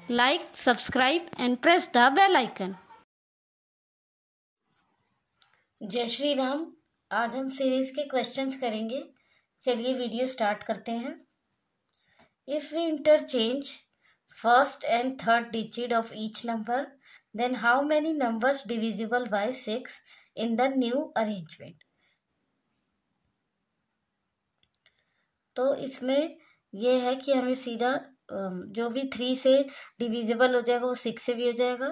Like, subscribe and press the bell icon. जय श्री राम। आज हम सीरीज के क्वेश्चंस करेंगे। चलिए वीडियो स्टार्ट करते हैं। If we interchange first and third digit of each number, then how many numbers divisible by 6 in the new arrangement. तो इसमें यह है कि हमें सीधा जो भी 3 से डिविजिबल हो जाएगा वो 6 से भी हो जाएगा।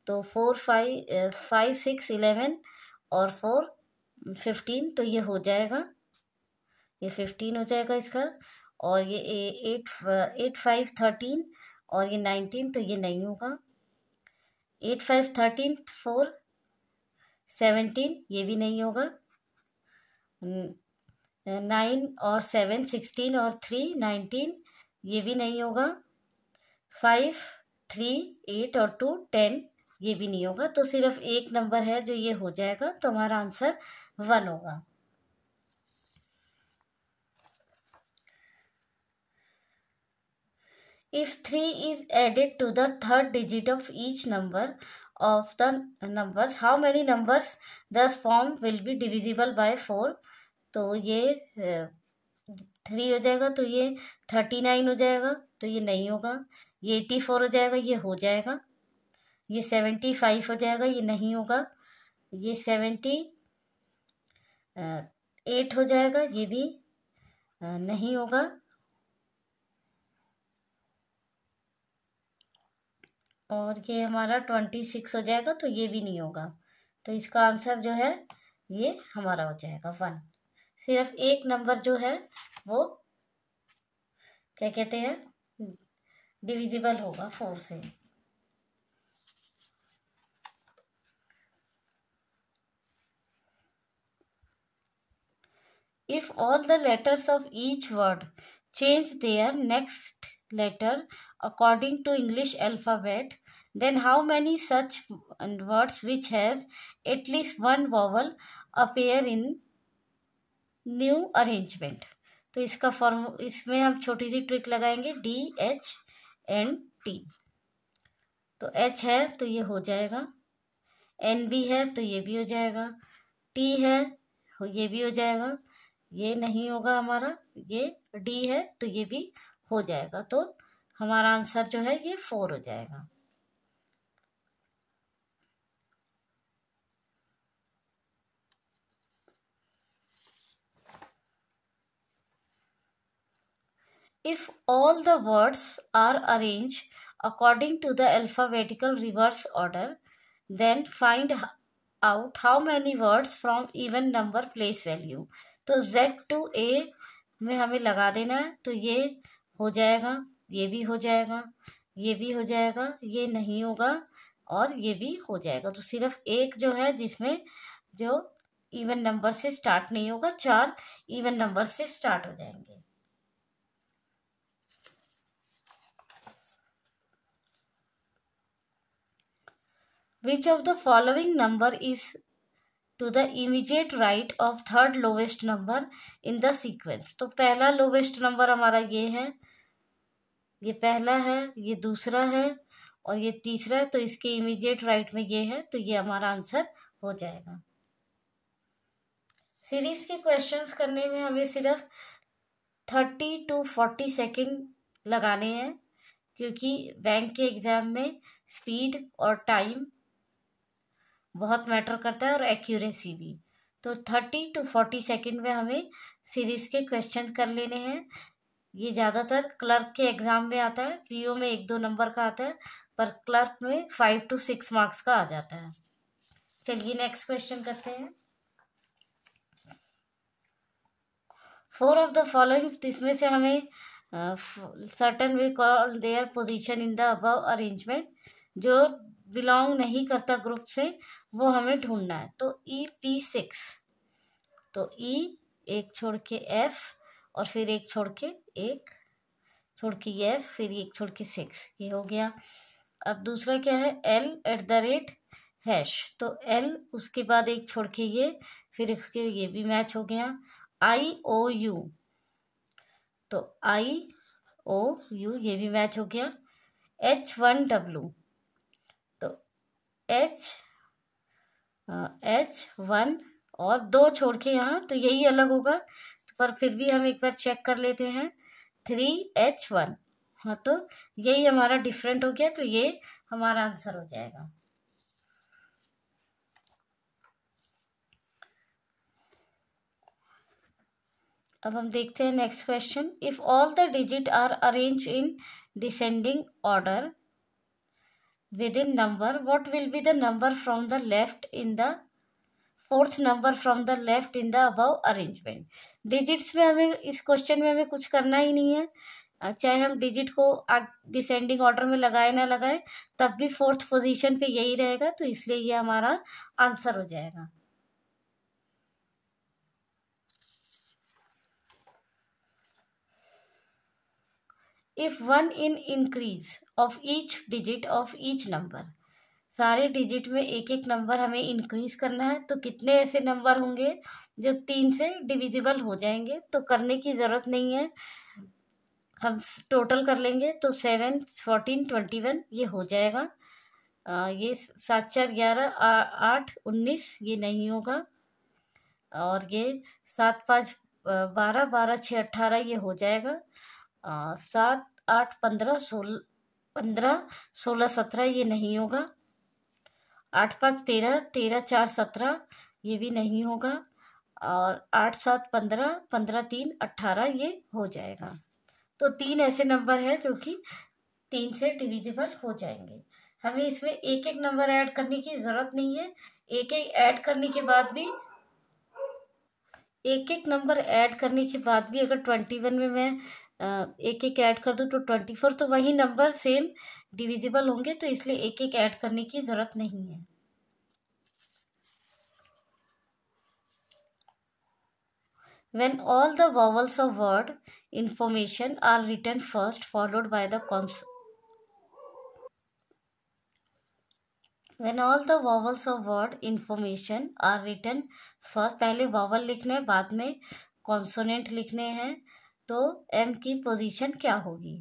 तो 4 5 6 11 और 4 15, तो ये हो जाएगा, ये 15 हो जाएगा इसका। और ये 8 5 13 और ये 19, तो ये नहीं होगा। 8 5 13 4 17, ये भी नहीं होगा। 9 और 7 16 और 3 19, ये भी नहीं होगा। 5 3 8 और 2 10, ये भी नहीं होगा। तो सिर्फ एक नंबर है जो ये हो जाएगा, तो हमारा आंसर 1 होगा। If 3 is added to the third digit of each number of the numbers, how many numbers thus form will be divisible by 4? तो ये 3 हो जाएगा, तो ये 39 हो जाएगा, तो ये नहीं होगा। ये 84 हो जाएगा, ये हो जाएगा। ये 75 हो जाएगा, ये नहीं होगा। ये 78 हो जाएगा, ये भी नहीं होगा। और ये हमारा 26 हो जाएगा, तो ये भी नहीं होगा। तो इसका आंसर जो है ये हमारा हो जाएगा 1। सिर्फ एक नंबर जो है वो क्या कहते हैं, डिविजिबल होगा 4 से। If all the letters of each word change their next letter according to English alphabet, then how many such words which has at least one vowel appear in new arrangement? तो इसका इसमें हम छोटी सी trick लगाएंगे, DHNT। तो H है तो ये हो जाएगा, N भी है तो ये भी हो जाएगा, T है ये भी हो जाएगा, ये नहीं होगा हमारा, ये D है तो ये भी हो जाएगा। तो हमारा आंसर जो है ये 4 हो जाएगा। If all the words are arranged according to the alphabetical reverse order, then find out how many words from even number place value। तो Z to A में हमें लगा देना है, तो ये हो जाएगा, ये भी हो जाएगा, ये भी हो जाएगा, ये नहीं होगा और ये भी हो जाएगा। तो सिर्फ एक जो है जिसमें जो इवन नंबर से स्टार्ट नहीं होगा, 4 इवन नंबर से स्टार्ट हो जाएंगे। Which of the following number is to the immediate right of third lowest number in the sequence? तो पहला लोवेस्ट नंबर हमारा ये है, ये पहला है, ये दूसरा है और ये तीसरा है। तो इसके इमीडिएट राइट में ये है, तो ये हमारा आंसर हो जाएगा। सीरीज के क्वेश्चंस करने में हमें सिर्फ 30 to 40 सेकेंड लगाने हैं, क्योंकि बैंक के एग्जाम में स्पीड और टाइम बहुत मैटर करता है और एक्यूरेसी भी। तो 30 to 40 सेकेंड में हमें सीरीज के क्वेश्चन कर लेने हैं। ये ज़्यादातर क्लर्क के एग्ज़ाम में आता है, पीओ में 1-2 नंबर का आता है, पर क्लर्क में 5 to 6 मार्क्स का आ जाता है। चलिए नेक्स्ट क्वेश्चन करते हैं। 4 ऑफ द फॉलोइंग, इसमें से हमें certain way call their position in the above arrangement, जो बिलोंग नहीं करता ग्रुप से वो हमें ढूंढना है। तो EP6, तो E एक छोड़ के F और फिर एक छोड़ के F, फिर एक छोड़ के 6, ये हो गया। अब दूसरा क्या है, L@#, तो L उसके बाद एक छोड़ के ये, फिर इसके ये भी मैच हो गया। IOU, तो IOU ये भी मैच हो गया। H1W, तो H1 और 2 छोड़ के यहाँ तो यही अलग होगा, पर फिर भी हम एक बार चेक कर लेते हैं 3H1। हाँ, तो यही हमारा डिफरेंट हो गया, तो ये हमारा आंसर हो जाएगा। अब हम देखते हैं next question. If all the digit are arrange in descending order with in number, what will be the number from the left in the fourth number from the left in the above arrangement. Digits में हमें इस question में हमें कुछ करना ही नहीं है, चाहे हम डिजिट को डिसेंडिंग ऑर्डर में लगाए ना लगाए, तब भी फोर्थ पोजीशन पे यही रहेगा, तो इसलिए ये हमारा आंसर हो जाएगा। If one in increase of each digit of each number, सारे डिजिट में एक एक नंबर हमें इंक्रीज करना है, तो कितने ऐसे नंबर होंगे जो 3 से डिविजिबल हो जाएंगे, तो करने की ज़रूरत नहीं है, हम टोटल कर लेंगे, तो 7, 14, 21 ये हो जाएगा। ये 7, 4, 11, 8, 19 ये नहीं होगा, और ये 7, 5, 12, 12, 6, 18 ये हो जाएगा। 7, 8, 15, 16, 17 ये नहीं होगा। 8, 5, 13, 13, 4, 17 ये भी नहीं होगा, और 8, 7, 15, 15, 3, 18 ये हो जाएगा। तो 3 ऐसे नंबर हैं जो कि 3 से डिविजिबल हो जाएंगे। हमें इसमें एक एक नंबर ऐड करने की ज़रूरत नहीं है, एक एक ऐड करने के बाद भी अगर 21 में मैं एक एक ऐड कर दूँ तो 24, तो वही नंबर सेम डिविजिबल होंगे, तो इसलिए एक एक ऐड करने की ज़रूरत नहीं है। When all the vowels of word information are written first, followed by the When all the vowels of word information are written first, पहले vowel लिखने हैं, बाद में consonant लिखने हैं, तो M की पोजीशन क्या होगी।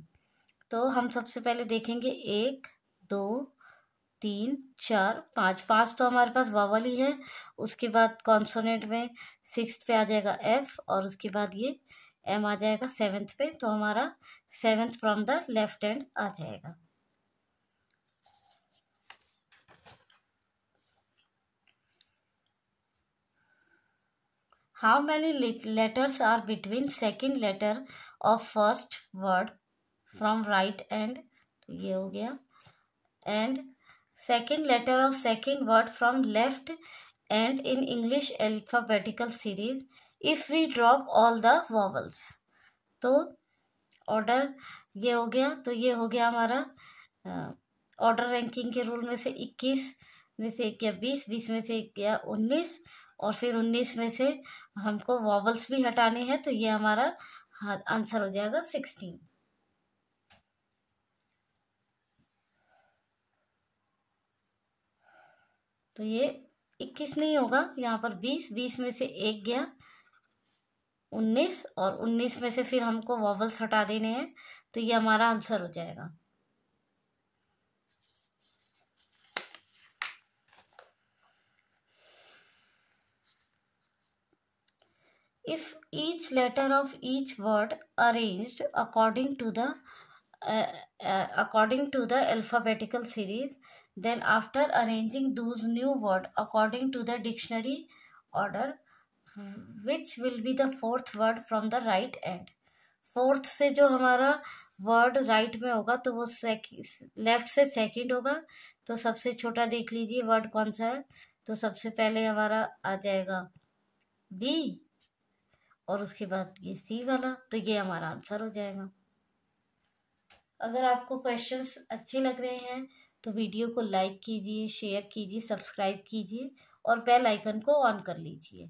तो हम सबसे पहले देखेंगे 1, 2, 3, 4, 5 तो हमारे पास वावल ही है। उसके बाद कॉन्सोनेंट में 6th पे आ जाएगा F, और उसके बाद ये M आ जाएगा 7th पे, तो हमारा 7th from the left hand आ जाएगा। How many letters are between second letter of first word from right end, तो ये हो गया, and second letter of second word from left and in English alphabetical series if we drop all the vowels। तो order ये हो गया, तो ये हो गया हमारा ऑर्डर रैंकिंग के रूल में से 21 में से 1 गया 20, 20 में से 1 गया 19, और फिर 19 में से हमको वॉवल्स भी हटाने हैं, तो ये हमारा आंसर हो जाएगा 16। तो ये 21 नहीं होगा, यहाँ पर 20, 20 में से 1 गया 19, और 19 में से फिर हमको वॉवल्स हटा देने हैं, तो ये हमारा आंसर हो जाएगा। If each letter of each word arranged according to the alphabetical series, then after arranging those new word according to the dictionary order, which will be the fourth word from the right end। Fourth से जो हमारा word right में होगा तो वो left से second होगा, तो सबसे छोटा देख लीजिए वर्ड कौन सा है, तो सबसे पहले हमारा आ जाएगा बी, और उसके बाद ये सी वाला, तो ये हमारा आंसर हो जाएगा। अगर आपको क्वेश्चंस अच्छे लग रहे हैं तो वीडियो को लाइक कीजिए, शेयर कीजिए, सब्सक्राइब कीजिए, और बेल आइकन को ऑन कर लीजिए।